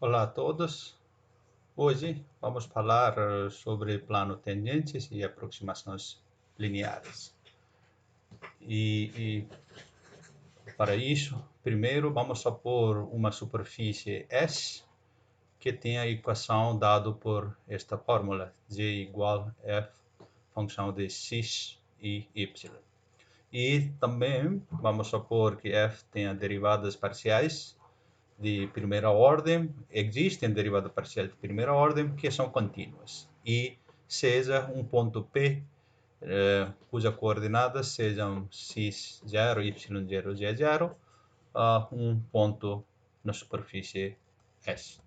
Olá a todos. Hoje vamos falar sobre plano tangentes e aproximações lineares. E para isso, primeiro vamos supor uma superfície S que tem a equação dada por esta fórmula, G igual F, função de x e y. E também vamos supor que F tenha derivadas parciais de primeira ordem, existem derivadas parciais de primeira ordem que são contínuas e seja um ponto P cujas coordenadas sejam x0, y0, z0, um ponto na superfície S.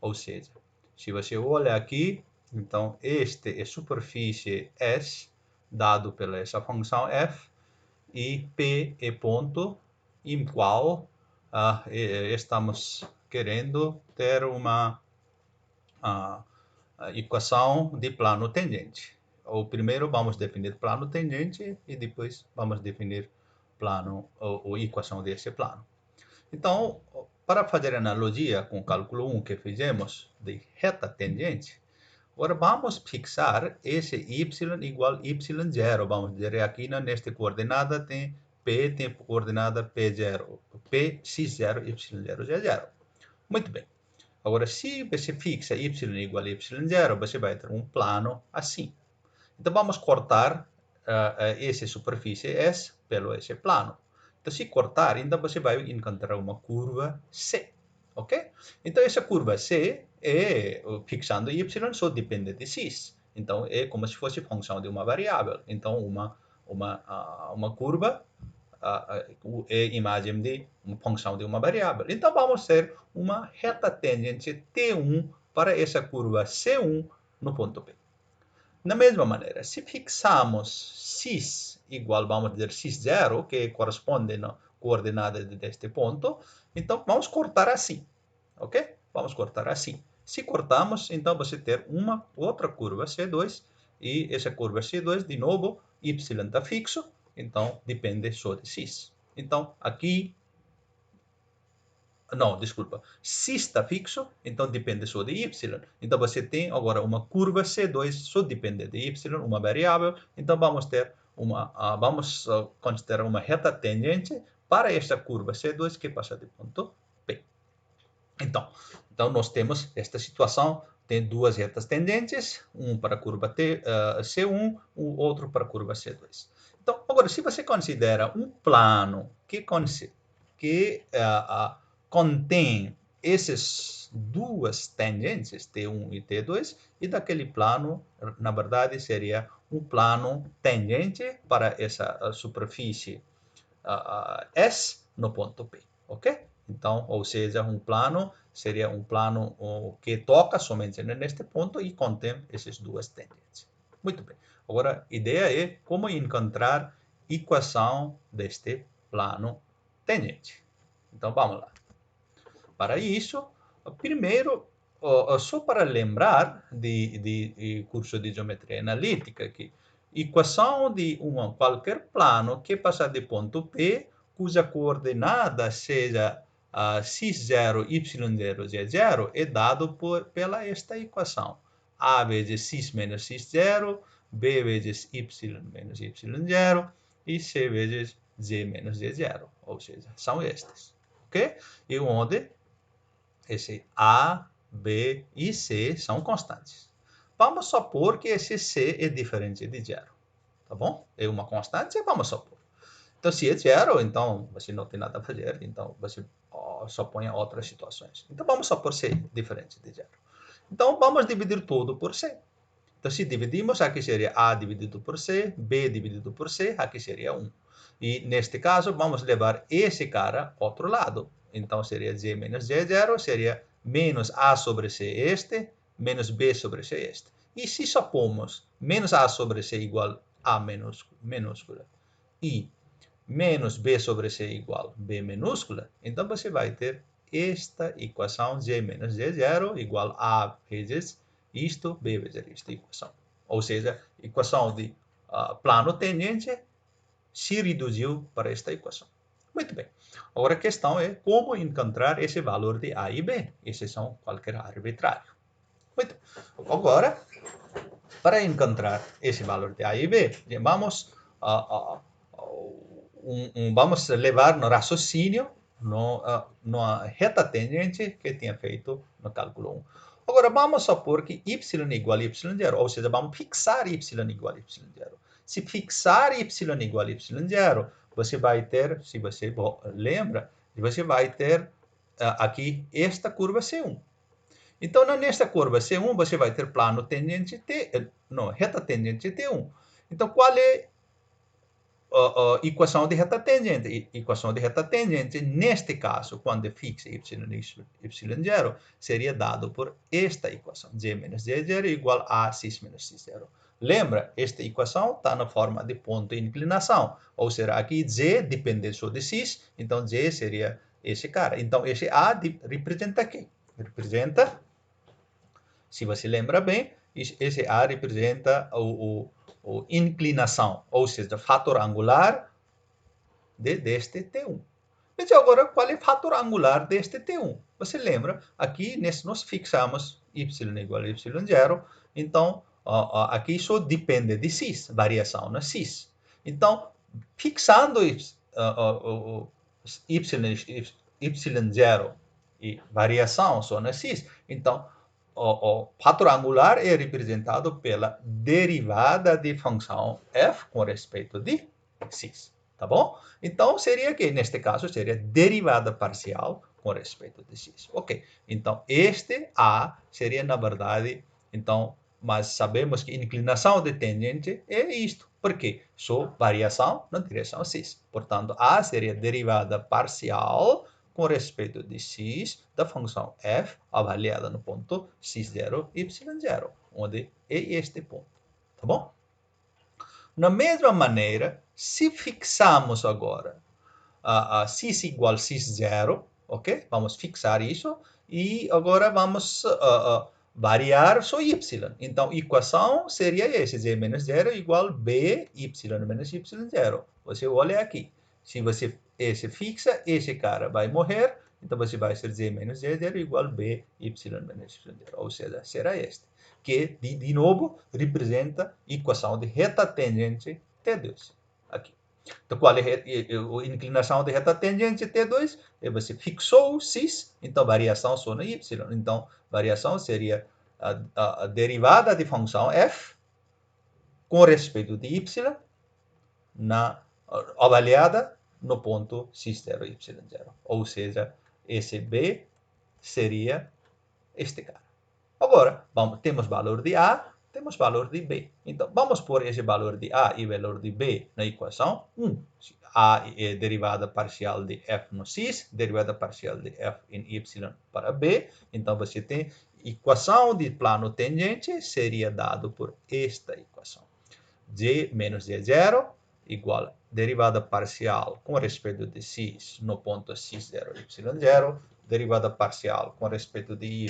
Ou seja, se você olha aqui, então este é a superfície S dado pela essa função f e P é ponto em qual estamos querendo ter uma equação de plano tangente. Ou primeiro vamos definir plano tangente e depois vamos definir plano ou equação desse plano. Então, para fazer analogia com o cálculo 1 que fizemos de reta tangente, agora vamos fixar esse y igual y0. Vamos dizer aqui nesta coordenada tem P tem coordenada P0, P x0, y0, z0. Muito bem. Agora, se você fixa y igual a y0, você vai ter um plano assim. Então, vamos cortar essa superfície S pelo esse plano. Então, se cortar, então você vai encontrar uma curva C, ok? Então, essa curva C fixando y, só depende de x. Então, é como se fosse função de uma variável. Então, uma curva é imagem de uma função de uma variável. Então, vamos ter uma reta tangente T1 para essa curva C1 no ponto P. Da mesma maneira, se fixamos x igual, vamos dizer, x0, que corresponde na coordenada deste ponto, então vamos cortar assim, ok? Vamos cortar assim. Se cortamos, então você ter uma outra curva C2, e essa curva C2, de novo, y está fixo, então depende só de x. Então, aqui não, desculpa, x está fixo, então depende só de y. Então você tem agora uma curva C2, só depende de y, uma variável. Então vamos considerar uma reta tangente para esta curva C2 que passa de ponto P. Então nós temos esta situação, tem duas retas tangentes, um para a curva C1, o outro para a curva C2. Então, agora, se você considera um plano que contém essas duas tangentes, T1 e T2, e daquele plano, na verdade, seria um plano tangente para essa superfície S no ponto P, ok? Então, ou seja, um plano seria um plano que toca somente neste ponto e contém essas duas tangentes. Muito bem. Agora, a ideia é como encontrar equação deste plano tangente. Então, vamos lá. Para isso, primeiro, só para lembrar de curso de geometria analítica, que equação de qualquer plano que passa de ponto P, cuja coordenada seja x0, y0, z0, é dado pela esta equação. A vezes x menos x0, b vezes y menos y0 e c vezes z menos z0. Ou seja, são estes. Ok? E onde esse A, B e C são constantes. Vamos supor que esse C é diferente de zero. Tá bom? É uma constante, vamos supor. Então, se é zero, então você não tem nada a fazer. Então, você só põe outras situações. Então, vamos supor C diferente de zero. Então, vamos dividir tudo por C. Então, se dividimos, aqui seria A dividido por C, B dividido por C, aqui seria 1. E, neste caso, vamos levar esse cara ao outro lado. Então, seria Z menos Z0, seria menos A sobre C este, menos B sobre C este. E se supomos menos A sobre C igual A minúscula e menos B sobre C igual B minúscula, então você vai ter esta equação Z menos Z0 igual A vezes isto, B vezes esta equação. Ou seja, a equação de plano tangente se reduziu para esta equação. Muito bem. Agora a questão é como encontrar esse valor de A e B. Esses são qualquer arbitrário. Muito bem. Agora, para encontrar esse valor de A e B, vamos, vamos levar no raciocínio na reta tangente que tinha feito no cálculo 1. Agora, vamos supor que y igual a y0, ou seja, vamos fixar y igual a y0. Se fixar y igual a y0, você vai ter, se você lembra, você vai ter aqui esta curva C1. Então, nesta curva C1, você vai ter plano tangente T, não, reta tangente T1. Então, qual é equação de reta tangente? Equação de reta tangente, neste caso, quando fixa y y0, seria dado por esta equação, g menos g0 igual a cis menos cis0. Lembra, esta equação está na forma de ponto de inclinação, ou seja, aqui g depende só de cis, então g seria esse cara. Então, esse A representa quem? Representa, se você lembra bem, esse A representa a inclinação, ou seja, fator angular deste T1. Mas agora, qual é o fator angular deste T1? Você lembra? Aqui nós fixamos y igual a y0, então aqui só depende de cis, variação na cis. Então, fixando y0 e variação só na cis, então o fator angular é representado pela derivada de função f com respeito de cis, tá bom? Então, seria que, neste caso, seria derivada parcial com respeito de cis. Ok, então, este A seria, na verdade, então, mas sabemos que inclinação de tangente é isto. Por quê? Só variação na direção cis. Portanto, A seria derivada parcial com respeito de cis da função f avaliada no ponto x0, y0, onde é este ponto, tá bom? Na mesma maneira, se fixamos agora cis igual a cis0, ok? Vamos fixar isso e agora vamos variar só y. Então, a equação seria essa, z menos 0 igual a b y menos y0. Você olha aqui. Se você fixa, esse cara vai morrer, então você vai ser z menos z0 igual a b y menos y0. Ou seja, será este. Que, de novo, representa a equação de reta tangente T2. Aqui. Então, qual é a inclinação de reta tangente T2? Você fixou o cis, então variação só no y. Então, variação seria a derivada de função f com respeito de y avaliada no ponto x0, y0. Ou seja, esse b seria este cara. Agora, temos valor de A, temos valor de B. Então, vamos pôr esse valor de A e valor de B na equação 1. A é derivada parcial de f no cis, derivada parcial de f em y para B. Então, você tem equação de plano tangente, seria dado por esta equação. G menos G0 igual a derivada parcial com respeito de cis no ponto x0, y0, derivada parcial com respeito de y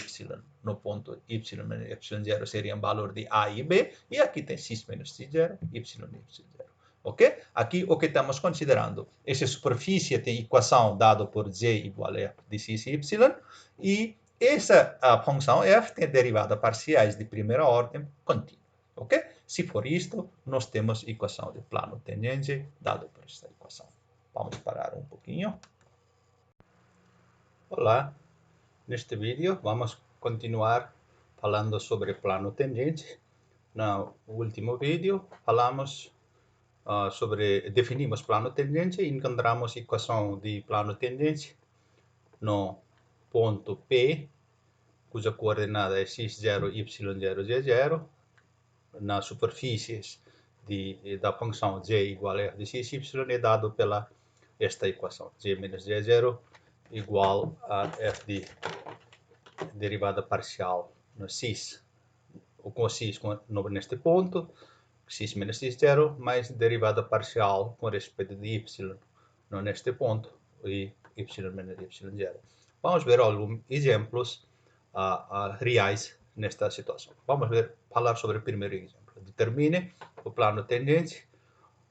no ponto y menos y0 seria um valor de A e B, e aqui tem x menos x0, y e y0. Ok? Aqui o que estamos considerando, essa superfície tem equação dada por z igual a f de x e y, e essa função f tem derivada parciais de primeira ordem contínua. Ok? Se for isto, nós temos equação de plano tangente dado por esta equação. Vamos parar um pouquinho. Olá, neste vídeo vamos continuar falando sobre plano tangente. No último vídeo falamos definimos plano tangente e encontramos equação de plano tangente no ponto P, cuja coordenada é x0, y0, z0, nas superfícies da função g igual a f de x, y é dado pela esta equação, g menos g0 igual a f de derivada parcial no cis, com cis neste ponto, x menos x0, mais derivada parcial com respeito de y neste ponto, e y menos y0. Vamos ver alguns exemplos reais nesta situação. Vamos falar sobre o primeiro exemplo. Determine o plano tangente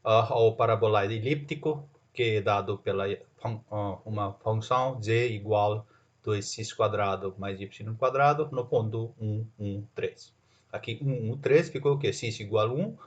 ao paraboloide elíptico que é dado pela uma função z igual 2x² mais y² no ponto 1, 1, 3. Aqui 1, 1, 3 ficou o quê? X igual 1,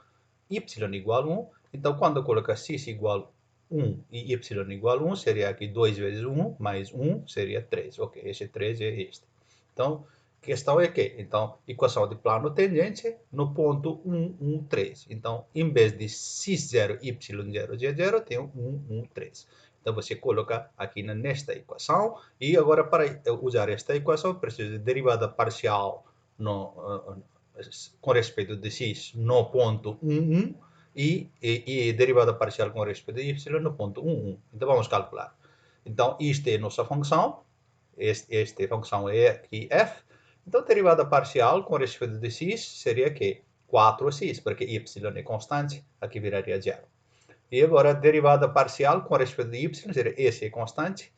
y igual 1. Então, quando eu colocar x igual 1 e y igual 1, seria aqui 2 vezes 1 mais 1 seria 3. Ok, esse 3 é este. Então, a questão é que, então, equação de plano tangente no ponto 1, 1, 3. Então, em vez de x0, y0, z0, tem 1, 1, 3. Então, você coloca aqui nesta equação. E agora, para usar esta equação, precisa de derivada parcial com respeito de x no ponto 1, 1 e derivada parcial com respeito de y no ponto 1, 1. Então, vamos calcular. Então, isto é nossa função. Esta função é aqui f. Então, derivada parcial com respeito de x seria que 4x, porque y é constante, aqui viraria 0. E agora, derivada parcial com respeito de y seria esse é constante,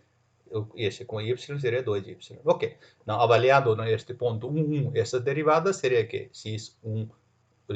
esse com y seria 2y. Ok. Então, avaliando neste ponto 1, 1, essa derivada seria que x1,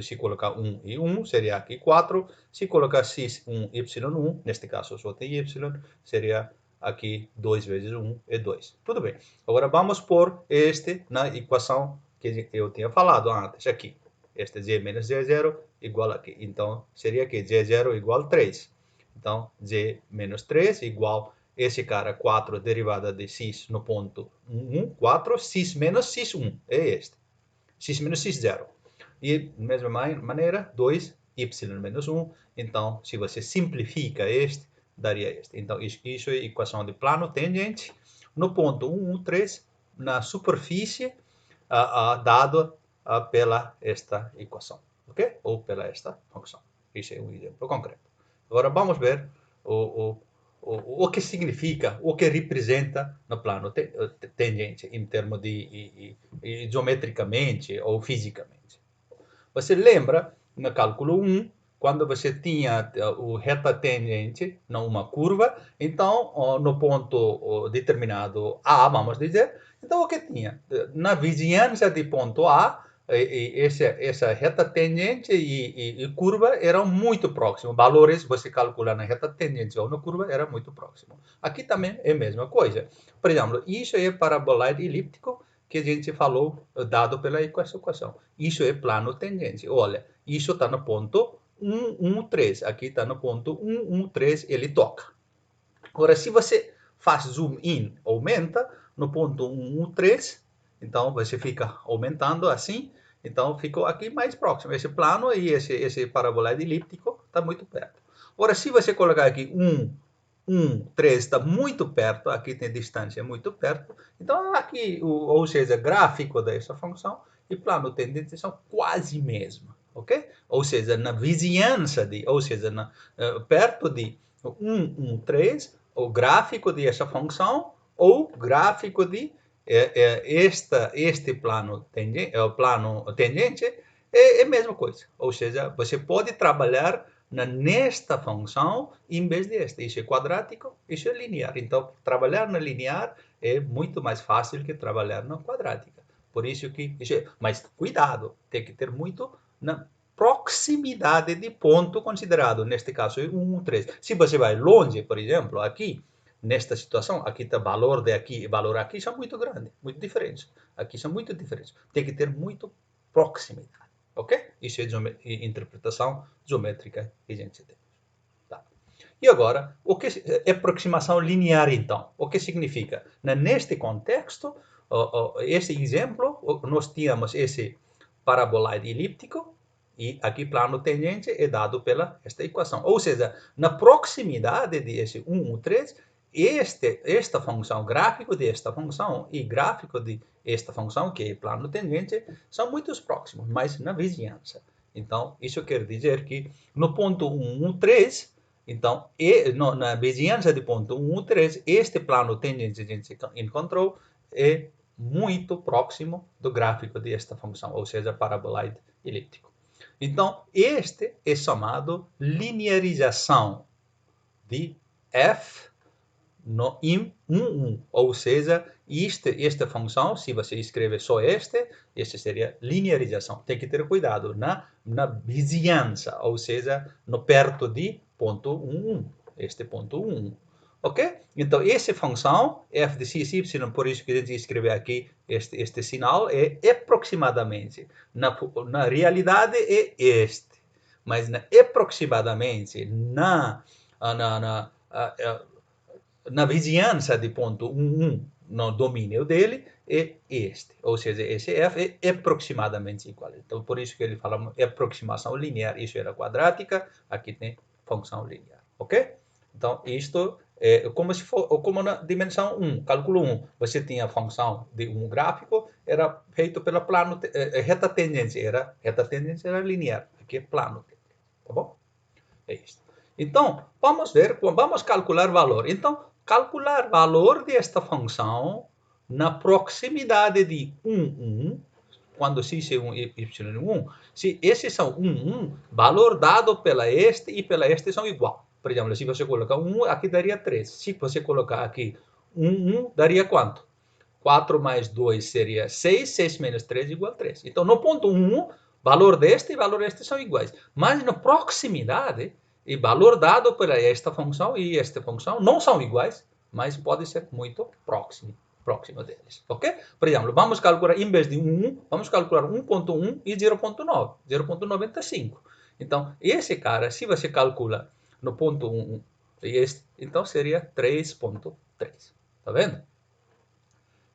se colocar 1 e 1, seria aqui 4. Se colocar x1, y1, neste caso só tem y, seria aqui 2 vezes 1 é 2. Tudo bem. Agora vamos pôr este na equação que eu tinha falado antes, aqui. Este z menos z0 igual aqui. Então, seria que z0 igual 3. Então, z menos 3 igual esse cara 4 derivada de x no ponto 1, 1, 4, x menos x1 é este. X menos x0. E, da mesma maneira, 2, y menos 1. Então, se você simplifica este, daria este. Então, isso é a equação de plano tangente no ponto 1, 1, 3, na superfície, dado pela esta equação. Ok? Ou pela esta função. Isso é um exemplo concreto. Agora, vamos ver o que significa, o que representa no plano tangente, em termos de geometricamente ou fisicamente. Você lembra, no cálculo 1, quando você tinha o reta tangente numa curva, então, no ponto determinado A, vamos dizer, então o que tinha? Na vizinhança de ponto A, essa reta tangente e curva eram muito próximos. Valores, você calcula na reta tangente ou na curva, era muito próximo. Aqui também é a mesma coisa. Por exemplo, isso é paraboloide elíptico, que a gente falou, dado pela equação. Isso é plano tangente. Olha, isso está no ponto 1, 1, 3. Aqui está no ponto 1, 1, 3, ele toca. Agora, se você faz zoom in, aumenta no ponto 1, 1, 3, então você fica aumentando assim, então ficou aqui mais próximo. Esse plano e esse paraboloide elíptico está muito perto. Agora, se você colocar aqui 1, 1, 3 está muito perto, aqui tem distância muito perto, então aqui, ou seja, gráfico dessa função e plano tangente são quase mesmo, ok? Ou seja, na vizinhança ou seja, perto de 1, 1, 3, o gráfico dessa função ou gráfico de este plano tangente é a mesma coisa. Ou seja, você pode trabalhar nesta função em vez desta. Isso é quadrático, isso é linear. Então, trabalhar na linear é muito mais fácil que trabalhar na quadrática. Por isso que... Mas cuidado, tem que ter muito na proximidade de ponto considerado. Neste caso, é 1, 3. Se você vai longe, por exemplo, aqui, nesta situação, aqui está valor de aqui e valor aqui são muito grandes, muito diferentes. Aqui são muito diferentes. Tem que ter muito proximidade. Ok? Isso é interpretação geométrica que a gente tem. Tá. E agora, o que é aproximação linear, então? O que significa? Neste contexto, esse exemplo, nós tínhamos esse paraboloide elíptico, e aqui plano tangente é dado pela esta equação. Ou seja, na proximidade desse 1, 1, 3, esta função, gráfico desta função e gráfico desta função, que é plano tangente, são muito próximos, mas na vizinhança. Então, isso quer dizer que no ponto 1, 1, 3, então, na vizinhança de ponto 1, 1, 3, este plano tangente que a gente encontrou é muito próximo do gráfico desta função, ou seja, paraboloide elíptico. Então, este é chamado linearização de f em 1, 1. Ou seja, esta função, se você escreve só este seria linearização. Tem que ter cuidado na vizinhança, ou seja, no perto de ponto 1, 1. este ponto 1. Ok? Então, essa função, f de x, y, por isso que a gente escreve aqui este sinal, é aproximadamente. Na realidade é este. Mas aproximadamente, na vizinhança de ponto 1, no domínio dele, é este. Ou seja, esse f é aproximadamente igual. Então, por isso que ele fala aproximação linear. Isso era quadrática, aqui tem função linear. Ok? Então, isto é como na dimensão 1, cálculo 1. Você tinha a função de um gráfico, era feito pela plano, reta tangente era linear. Aqui é plano tangente. Tá bom? É isso. Então, vamos calcular valor. Então, calcular valor desta função na proximidade de 1, quando x é 1 e y é 1, se esses são 1, valor dado pela este e pela este são igual. Por exemplo, se você colocar 1, aqui daria 3. Se você colocar aqui 1, daria quanto? 4 mais 2 seria 6, 6 menos 3 igual a 3. Então, no ponto 1, valor deste e valor deste são iguais. Mas na proximidade, o valor dado por esta função e esta função não são iguais, mas pode ser muito próximo deles. Ok? Por exemplo, vamos calcular, em vez de 1, vamos calcular 1.1 e 0.9, 0.95. Então, esse cara, se você calcula no ponto 1, então seria 3.3. Tá vendo?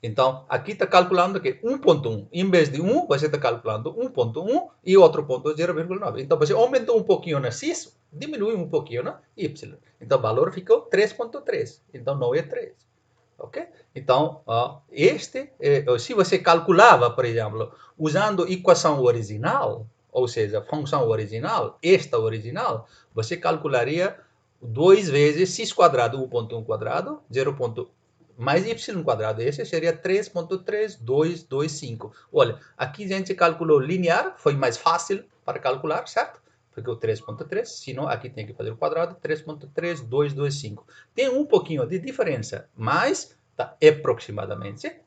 Então, aqui está calculando que 1.1. Em vez de 1, você está calculando 1.1 e outro ponto 0,9. Então, você aumentou um pouquinho na x, diminui um pouquinho na y. Então, o valor ficou 3.3. Então, não é 3. Ok? Então, se você calculava, por exemplo, usando a equação original, ou seja, a função original, esta original, você calcularia 2 vezes x quadrado, 1.1 quadrado, 0.1 mais y quadrado. Esse seria 3.3225. Olha, aqui a gente calculou linear, foi mais fácil para calcular, certo? Porque o 3.3, senão aqui tem que fazer o quadrado, 3.3225. Tem um pouquinho de diferença, mas está aproximadamente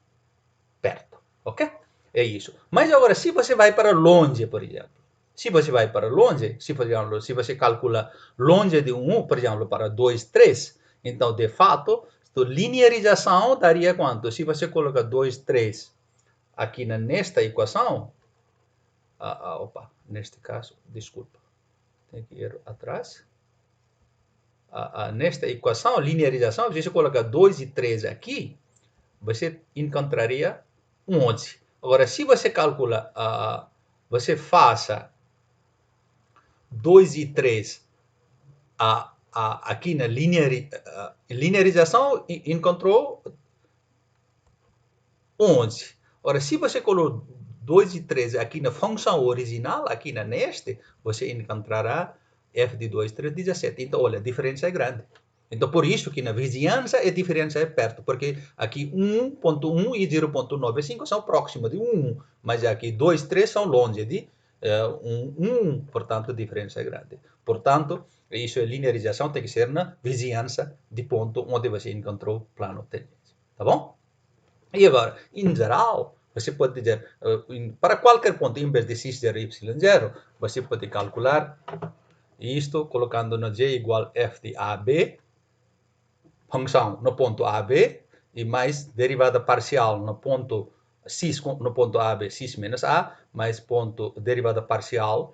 perto, ok? É isso. Mas agora, se você vai para longe, por exemplo, se você vai para longe, se você calcula longe de 1, por exemplo, para 2, 3, então, de fato, linearização daria quanto? Se você coloca 2, 3 aqui nesta equação, neste caso, desculpa, tem que ir atrás. Nesta equação, linearização, se você colocar 2 e 3 aqui, você encontraria 11. Agora, se você calcula, você faça 2 e 3 aqui na linearização, encontrou 11. Agora, se você colocar 2 e 3 aqui na função original, aqui neste, você encontrará f de 2, 3, 17. Então, olha, a diferença é grande. Então, por isso que na vizinhança a diferença é perto, porque aqui 1.1 e 0.95 são próximos de 1, mas aqui 2, 3 são longe de 1, portanto, a diferença é grande. Portanto, isso é linearização, tem que ser na vizinhança de ponto onde você encontrou plano tangente. Tá bom? E agora, em geral, você pode dizer, para qualquer ponto, em vez de x0 e y0, você pode calcular isto colocando no g igual f de AB, função no ponto AB, e mais derivada parcial no ponto x, no ponto AB, x menos a, mais derivada parcial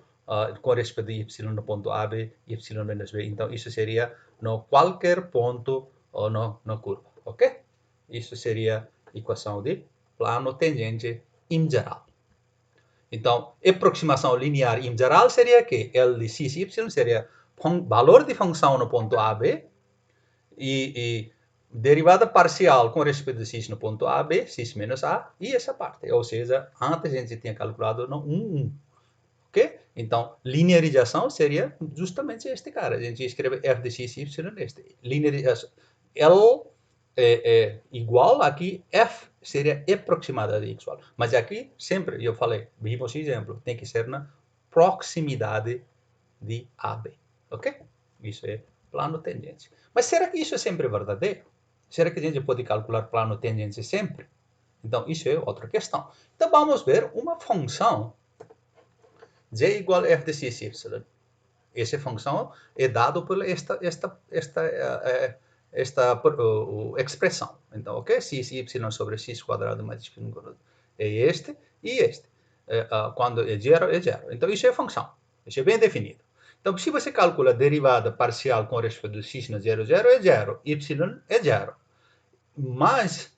com respeito a y no ponto AB, y menos b. Então, isso seria no qualquer ponto ou na curva, ok? Isso seria a equação de plano tangente em geral. Então, aproximação linear em geral seria que L de x e y seria valor de função no ponto AB e derivada parcial com respeito a x no ponto AB, x menos a, e essa parte. Ou seja, antes a gente tinha calculado no 1. Ok? Então, linearização seria justamente este cara. A gente escreve f de x e y neste. Linearização. L é igual aqui, f seria aproximadamente igual. Mas aqui, sempre, eu falei, vimos exemplo, tem que ser na proximidade de AB. Ok? Isso é plano tangente. Mas será que isso é sempre verdadeiro? Será que a gente pode calcular plano tangente sempre? Então, isso é outra questão. Então, vamos ver uma função g igual a f de x, y. Essa função é dada por esta expressão. Então, ok? X y sobre x quadrado mais y quadrado é este e este. Quando é zero, é zero. Então, isso é função. Isso é bem definido. Então, se você calcula a derivada parcial com respeito a x no 0, 0 é zero. Y é zero. Mas,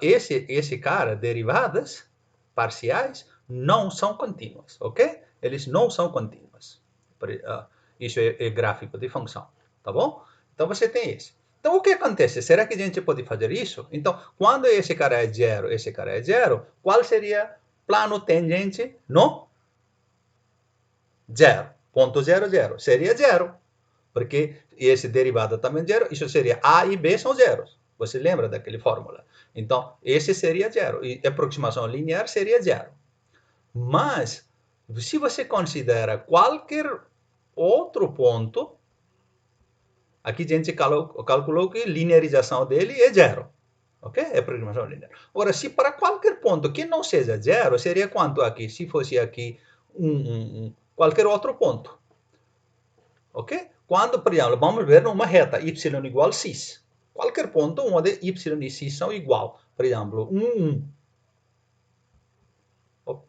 esse cara, derivadas parciais, não são contínuas, ok? Eles não são contínuas. Isso é gráfico de função, tá bom? Então, você tem isso. Então, o que acontece? Será que a gente pode fazer isso? Então, quando esse cara é zero, esse cara é zero, qual seria plano tangente no zero? Ponto 0, 0. Seria zero. Porque esse derivado também é zero. Isso seria A e B são zeros. Você lembra daquela fórmula? Então, esse seria zero. E a aproximação linear seria zero. Mas, se você considera qualquer outro ponto, aqui a gente calculou que a linearização dele é zero. Ok? É aproximação linear. Agora, se para qualquer ponto que não seja zero, seria quanto aqui? Se fosse aqui qualquer outro ponto. Ok? Quando, por exemplo, vamos ver numa reta y igual a x. Qualquer ponto onde y e x são igual. Por exemplo, 1, 1.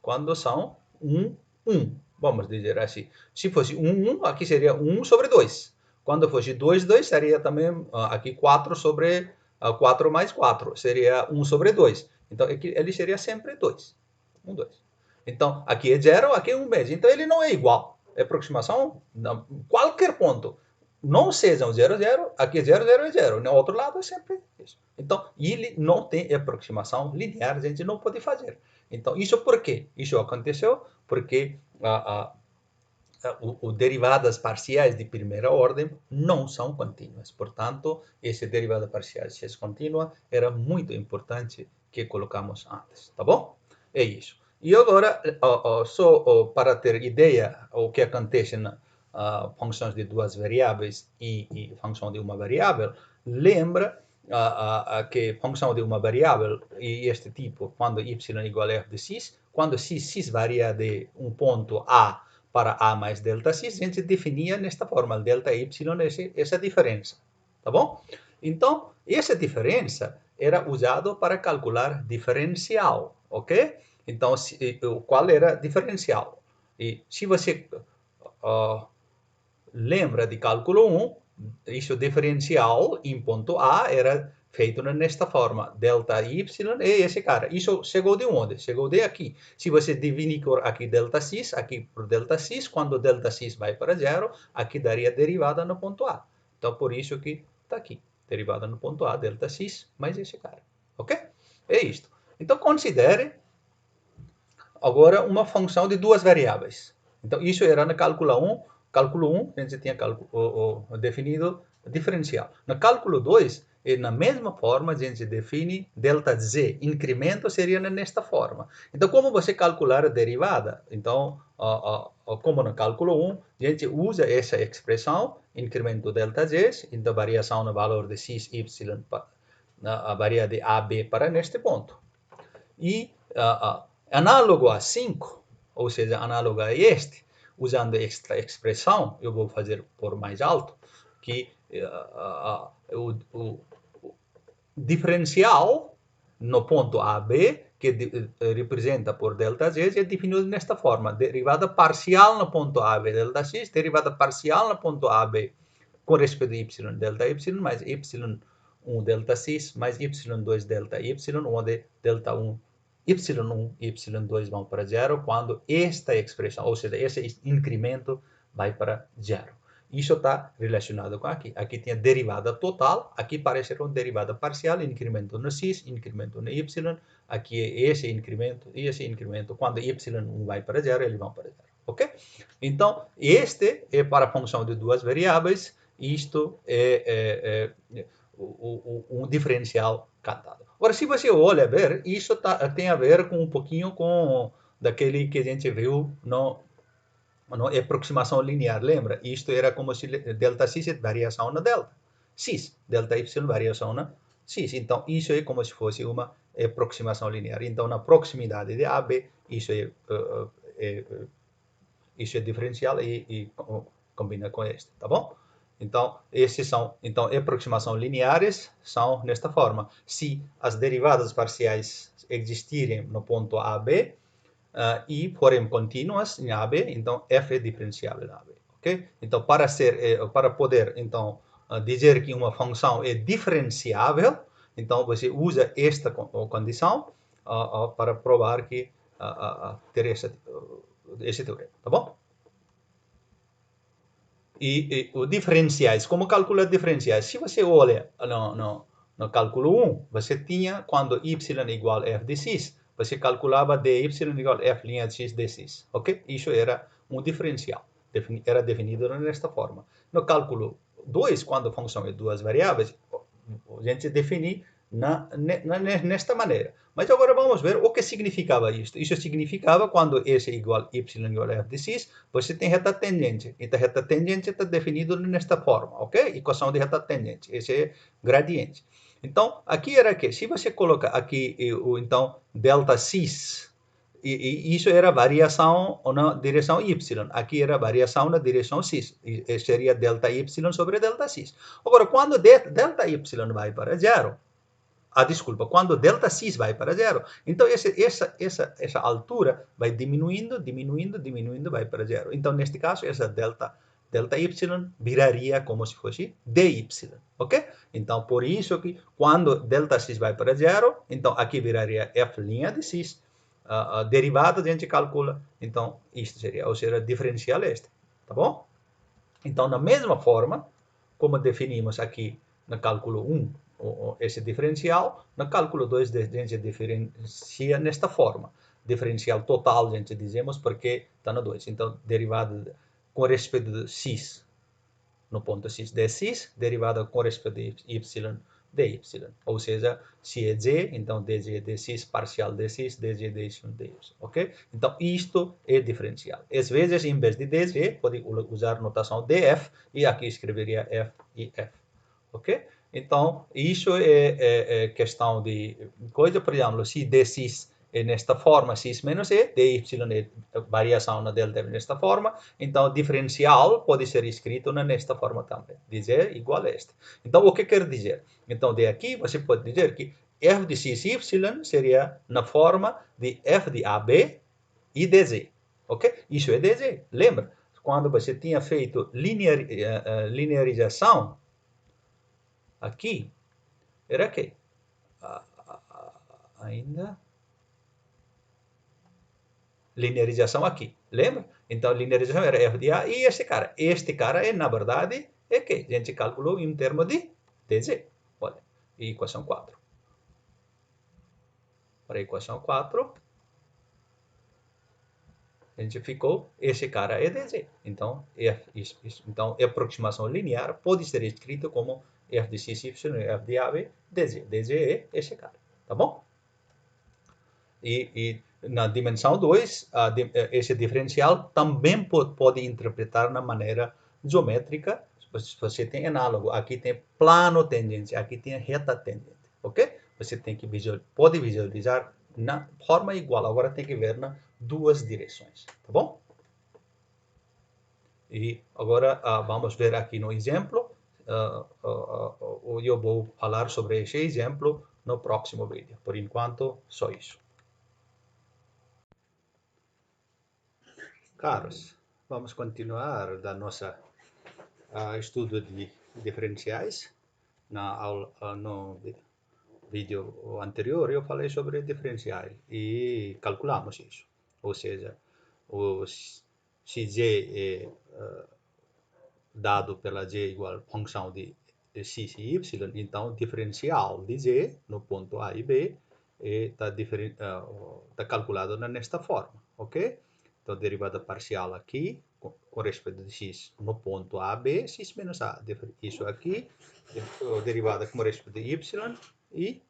Quando são 1, 1. Vamos dizer assim. Se fosse 1, 1, aqui seria 1 sobre 2. Quando fosse 2, 2, seria também aqui 4 sobre 4 mais 4. Seria 1 sobre 2. Então, aqui, ele seria sempre 2. 1, 2. Então, aqui é 0, aqui é 1 mesmo. Então, ele não é igual. É aproximação, qualquer ponto. Não seja 0, 0, aqui é 0, 0 é 0. No outro lado é sempre isso. Então, ele não tem aproximação linear, a gente não pode fazer. Então, isso por quê? Isso aconteceu porque derivadas parciais de primeira ordem não são contínuas. Portanto, esse derivada parcial, se é contínua, era muito importante que colocamos antes, tá bom? É isso. E agora, só para ter ideia o que acontece na funções de duas variáveis e função de uma variável, lembra que função de uma variável e este tipo, quando y igual a f de x, quando x varia de um ponto A para A mais delta x, a gente definia nesta forma, delta y, essa diferença, tá bom? Então, essa diferença era usada para calcular diferencial, ok? Então, qual era diferencial? E se você lembra de cálculo 1, isso diferencial em ponto A era feito nesta forma, delta y é esse cara. Isso chegou de onde? Chegou de aqui. Se você dividir por aqui delta x, aqui por delta x, quando delta x vai para zero, aqui daria derivada no ponto A. Então, por isso que está aqui, derivada no ponto A, delta x, mais esse cara. Ok? É isto. Então, considere agora uma função de duas variáveis. Então, isso era no cálculo 1. Cálculo 1, a gente tinha definido diferencial. No cálculo 2, na mesma forma, a gente define delta z. Incremento seria nesta forma. Então, como você calcular a derivada? Então, como no cálculo 1, a gente usa essa expressão, incremento delta z, então variação no valor de x, y, varia de a, b para neste ponto. E análogo a 5, ou seja, análogo a este, usando esta expressão, eu vou fazer por mais alto, que o diferencial no ponto AB, que representa por delta z, é definido nesta forma, derivada parcial no ponto AB delta x, derivada parcial no ponto AB com respeito a y delta y, mais y1 delta x, mais y2 delta y, onde delta 1 y1 e y2 vão para zero, quando esta expressão, ou seja, esse incremento vai para zero. Isso está relacionado com aqui. Aqui tem a derivada total, aqui parece uma derivada parcial, incremento no x, incremento no y, aqui é esse incremento e esse incremento. Quando y1 vai para zero, eles vão para zero. Ok? Então, este é para a função de duas variáveis, isto é um diferencial cantado. Agora, se você olha ver, isso tem a ver com um pouquinho com daquele que a gente viu no aproximação linear, lembra? Isto era como se delta x é variação na delta x, delta y variação na x. Então, isso é como se fosse uma aproximação linear. Então, na proximidade de AB, isso é isso é diferencial e combina com este, tá bom? Então, então, aproximações lineares são nesta forma. Se as derivadas parciais existirem no ponto A, B, e forem contínuas em AB, então f é diferenciável em AB, ok? Então, para poder, então, dizer que uma função é diferenciável, então você usa esta condição para provar que ter esse teorema, tá bom? E os diferenciais, como calcular diferenciais? Se você olha no cálculo 1, você tinha, quando y é igual a f de x, você calculava dy igual a f' de x dx, ok? Isso era um diferencial, era definido nesta forma. No cálculo 2, quando a função é duas variáveis, a gente define nesta maneira. Mas agora vamos ver o que significava isto. Isso significava quando S é igual a y igual a f de x, você tem reta tangente. Então, reta tangente está definido nesta forma, ok? Equação de reta tangente. Esse é gradiente. Então, aqui era que, se você coloca aqui, então, delta x, e isso era variação na direção y. Aqui era variação na direção x. E seria delta y sobre delta x. Agora, quando delta y vai para zero, desculpa, quando delta x vai para zero, então essa altura vai diminuindo, vai para zero. Então, neste caso, essa delta y viraria como se fosse dy, ok? Então, por isso que quando delta x vai para zero, então aqui viraria f' de x, derivada a gente calcula, então isto seria, ou seja, diferencial este, tá bom? Então, da mesma forma, como definimos aqui no cálculo 1 esse diferencial, no cálculo 2 a gente diferencia nesta forma. Diferencial total, a gente dizemos, porque está no 2. Então, derivada com respeito de x no ponto x de x, derivada com respeito de y de y. Ou seja, se é z, então dz dx parcial dx, dz dy dy, ok? Então, isto é diferencial. Às vezes, em vez de dz, pode usar notação df, e aqui escreveria f e f, ok? Então, isso é questão de coisa, por exemplo, se dx é nesta forma, x menos e, dy é variação na delta nesta forma, então diferencial pode ser escrito nesta forma também, dizer igual a este. Então, o que quer dizer? Então, de aqui você pode dizer que f de x y seria na forma de f de AB e dz, ok? Isso é dz, lembra? Quando você tinha feito linearização, aqui, era que ainda linearização aqui, lembra? Então, linearização era f de A e este cara é, na verdade, é que a gente calculou em termos de dz. Olha, equação 4. Para a equação 4, a gente ficou, esse cara é dz. Então, então, a aproximação linear pode ser escrito como f de x, y, f de AB, dz. dz é esse cara, tá bom? E na dimensão 2, esse diferencial também pode interpretar na maneira geométrica. Você tem análogo, aqui tem plano tangente, aqui tem reta tangente, ok? Você tem que pode visualizar na forma igual, agora tem que ver nas duas direções, tá bom? E agora vamos ver aqui no exemplo, eu vou falar sobre esse exemplo no próximo vídeo. Por enquanto, só isso. Caros, vamos continuar da nossa estudo de diferenciais. No vídeo anterior eu falei sobre diferenciais e calculamos isso. Ou seja, se z é dado pela z igual a função de x e y, então diferencial de z no ponto A e B está calculado nesta forma, ok? Então, derivada parcial aqui, com respeito de x no ponto A, B, x menos A. Isso aqui, derivada com respeito de y e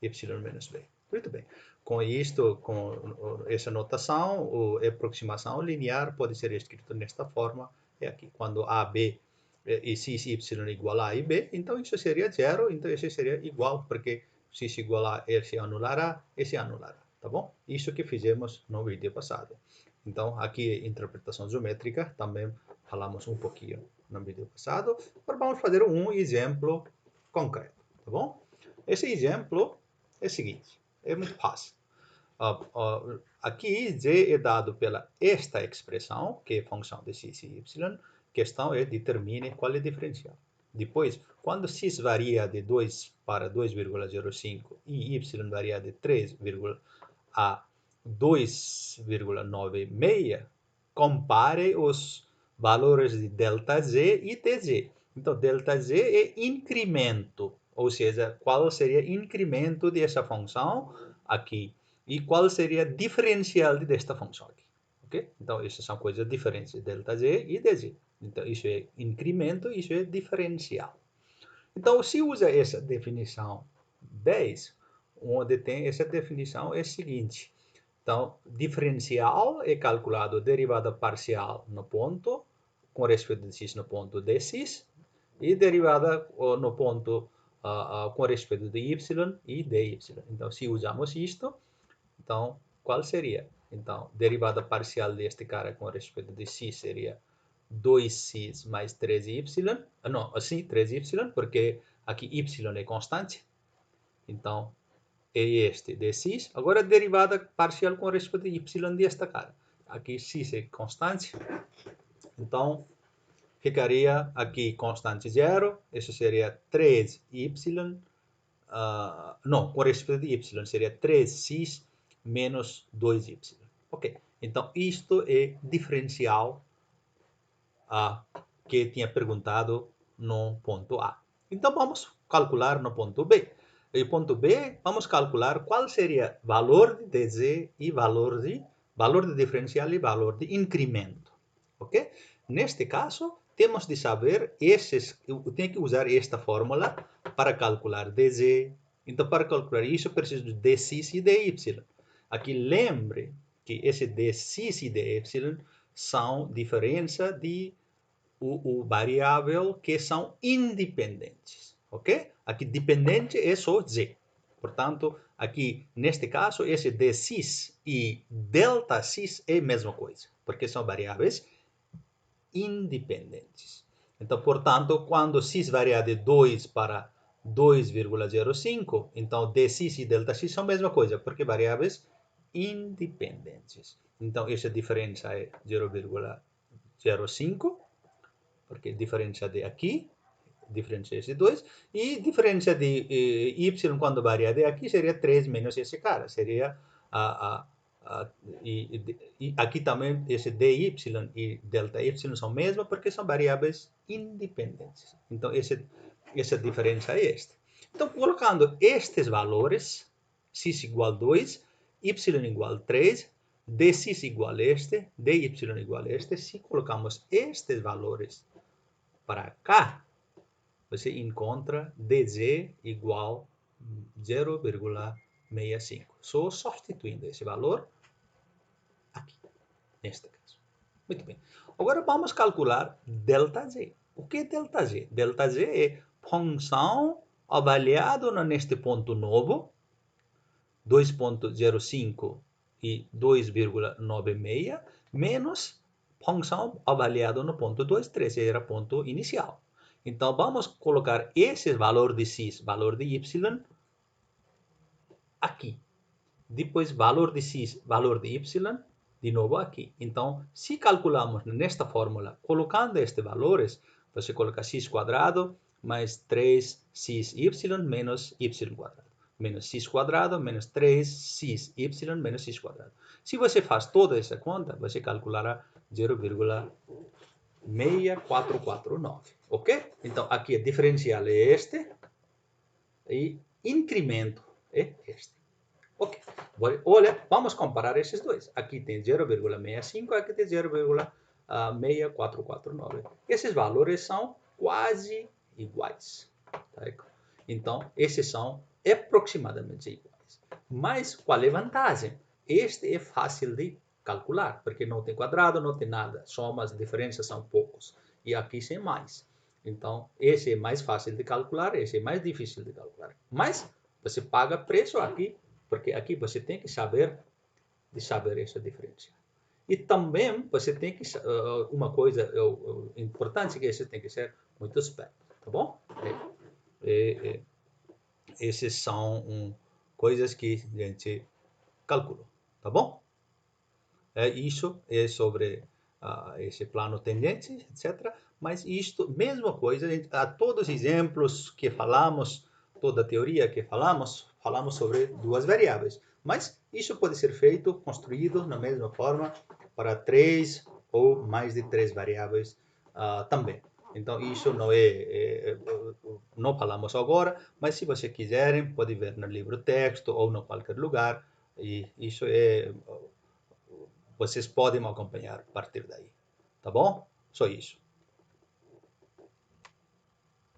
y menos B. Muito bem. Com isto, com essa notação, a aproximação linear pode ser escrito nesta forma. É aqui, quando A, B e x e y igual a e b, então isso seria zero, então isso seria igual, porque x igual a esse anulará, esse anulará, tá bom? Isso que fizemos no vídeo passado. Então, aqui interpretação geométrica, também falamos um pouquinho no vídeo passado. Agora vamos fazer um exemplo concreto, tá bom? Esse exemplo é o seguinte, é muito fácil. Aqui z é dado pela esta expressão, que é função de x e y. A questão é determine qual é o diferencial. Depois, quando x varia de 2 para 2,05 e y varia de 3 a 2,96, compare os valores de ΔZ e dz. Então, ΔZ é incremento, ou seja, qual seria o incremento dessa função aqui e qual seria o diferencial desta função aqui. Ok? Então, essas são coisas diferentes, ΔZ e dz. Então, isso é incremento, isso é diferencial. Então, se usa essa definição 10, onde tem essa definição é o seguinte. Então, diferencial é calculado derivada parcial no ponto, com respeito de x no ponto de x, e derivada no ponto com respeito de y e dy. Então, se usamos isto, então, qual seria? Então, derivada parcial deste cara com respeito de x seria 2x mais 3y. Não, assim, 3y, porque aqui y é constante. Então, é este de x. Agora, derivada parcial com respeito de y desta cara. Aqui x é constante. Então, ficaria aqui constante 0. Isso seria 3y. Não, com respeito de y, seria 3x menos 2y. Ok. Então, isto é diferencial que tinha perguntado no ponto A. Então, vamos calcular no ponto B. No ponto B, vamos calcular qual seria o valor de dz e valor de diferencial e valor de incremento. Ok? Neste caso, temos de saber eu tenho que usar esta fórmula para calcular dz. Então, para calcular isso, eu preciso de dx e dy. Aqui, lembre que esse dx e dy são diferença de o variável que são independentes, ok? Aqui dependente é só z. Portanto, aqui neste caso, esse dx e ΔX é a mesma coisa, porque são variáveis independentes. Então, portanto, quando x varia de 2 para 2,05, então dx e ΔX são a mesma coisa, porque variáveis independentes. Então, essa diferença é 0,05, porque diferença de aqui, diferença de 2, e diferença de y quando varia de aqui seria 3 menos esse cara, seria e aqui também esse dy e ΔY são mesmas porque são variáveis independentes. Então, essa diferença é esta. Então, colocando estes valores, x igual 2, y igual 3, dx igual a este, dy igual a este, se colocamos estes valores para cá, você encontra dz igual 0,65. Só substituindo esse valor aqui, neste caso. Muito bem. Agora vamos calcular ΔZ. O que é ΔZ? ΔZ é função avaliada neste ponto novo, 2,05 e 2,96, menos função avaliada no ponto 2, 3, era ponto inicial. Então, vamos colocar esse valor de x, valor de y, aqui. Depois, valor de x, valor de y, de novo aqui. Então, se calculamos nesta fórmula, colocando estes valores, você coloca x quadrado mais 3xy menos y quadrado. Menos x quadrado menos 3xy menos x quadrado. Se você faz toda essa conta, você calculará 0,6449. Ok? Então, aqui a diferencial é este e incremento é este. Ok. Olha, vamos comparar esses dois. Aqui tem 0,65, aqui tem 0,6449. Esses valores são quase iguais. Tá? Então, esses são aproximadamente iguais. Mas qual é a vantagem? Este é fácil de calcular, porque não tem quadrado, não tem nada. Somas, diferenças são poucos. E aqui tem mais. Então, esse é mais fácil de calcular, esse é mais difícil de calcular. Mas você paga preço aqui, porque aqui você tem que saber essa diferença. E também você tem que, uma coisa importante que você tem que ser muito esperto, tá bom? Essas são coisas que a gente calculou, tá bom? Isso é sobre esse plano tendente, etc. Mas isto, mesma coisa, a todos os exemplos que falamos, toda a teoria que falamos sobre duas variáveis. Mas isso pode ser feito, construído na mesma forma para três ou mais de três variáveis também. Então, isso não falamos agora, mas se você quiserem, pode ver no livro texto ou em qualquer lugar. E isso vocês podem me acompanhar a partir daí. Tá bom? Só isso.